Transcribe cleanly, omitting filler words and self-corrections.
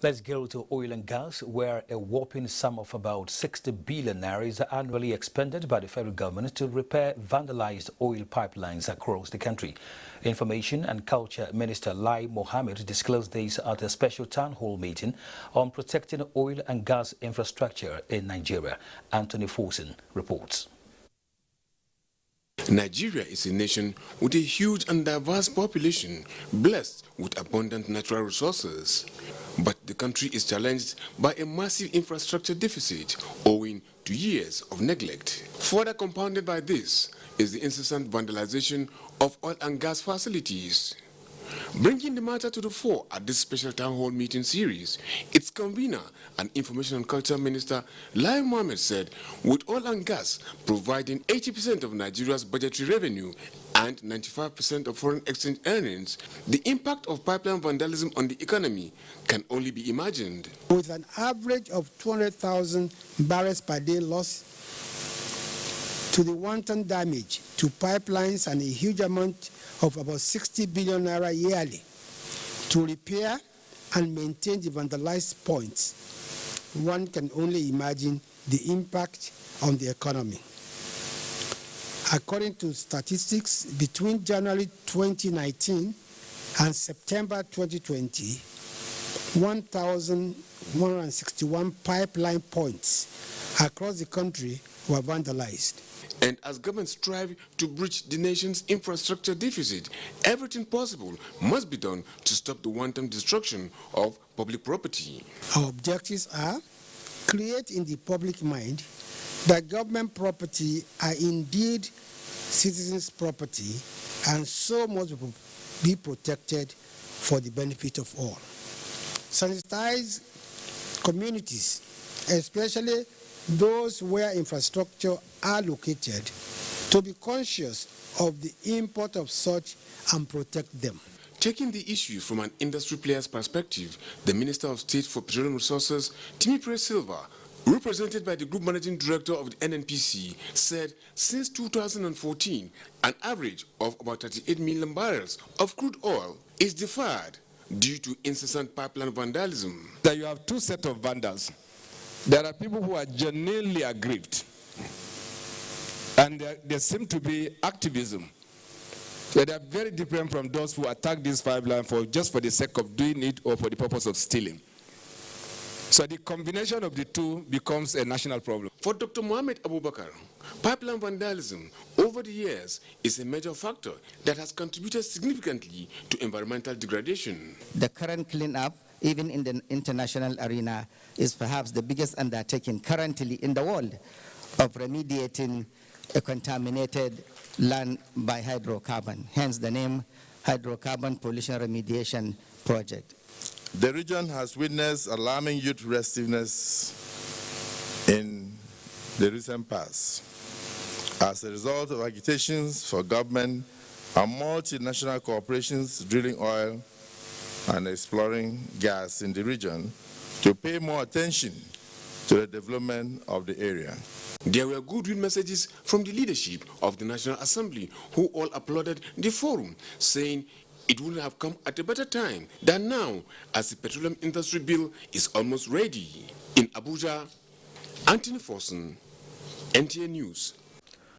Let's go to oil and gas, where a whopping sum of about 60 billion naira is annually expended by the federal government to repair vandalized oil pipelines across the country. Information and Culture Minister Lai Mohammed disclosed this at a special town hall meeting on protecting oil and gas infrastructure in Nigeria. Anthony Forson reports. Nigeria is a nation with a huge and diverse population, blessed with abundant natural resources. But the country is challenged by a massive infrastructure deficit owing to years of neglect. Further compounded by this is the incessant vandalization of oil and gas facilities. Bringing the matter to the fore at this special town hall meeting series, its convener and Information and Culture Minister Lai Mohammed said, with oil and gas providing 80% of Nigeria's budgetary revenue and 95% of foreign exchange earnings, the impact of pipeline vandalism on the economy can only be imagined. With an average of 200,000 barrels per day loss to the wanton damage to pipelines and a huge amount of about 60 billion naira yearly to repair and maintain the vandalized points, one can only imagine the impact on the economy. According to statistics, between January 2019 and September 2020, 1,161 pipeline points across the country were vandalized. And as governments strive to bridge the nation's infrastructure deficit, everything possible must be done to stop the wanton destruction of public property. Our objectives are create in the public mind that government property are indeed citizens' property and so must be protected for the benefit of all. Sensitize communities, especially those where infrastructure are located, to be conscious of the import of such and protect them. Taking the issue from an industry player's perspective, the Minister of State for Petroleum Resources, Timipre Silva, represented by the Group Managing Director of the NNPC, said since 2014, an average of about 38 million barrels of crude oil is deferred due to incessant pipeline vandalism. That you have two sets of vandals. There are people who are genuinely aggrieved, and there seem to be activism. So they are very different from those who attack this pipeline just for the sake of doing it or for the purpose of stealing. So the combination of the two becomes a national problem. For Dr. Mohammed Abubakar, pipeline vandalism over the years is a major factor that has contributed significantly to environmental degradation. The current cleanup, even in the international arena, is perhaps the biggest undertaking currently in the world of remediating a contaminated land by hydrocarbon, hence the name Hydrocarbon Pollution Remediation Project. The region has witnessed alarming youth restiveness in the recent past as a result of agitations for government and multinational corporations drilling oil and exploring gas in the region to pay more attention to the development of the area. There were goodwill messages from the leadership of the National Assembly, who all applauded the forum, saying it would have come at a better time than now, as the petroleum industry bill is almost ready. In Abuja, Anthony Forson, NTA News.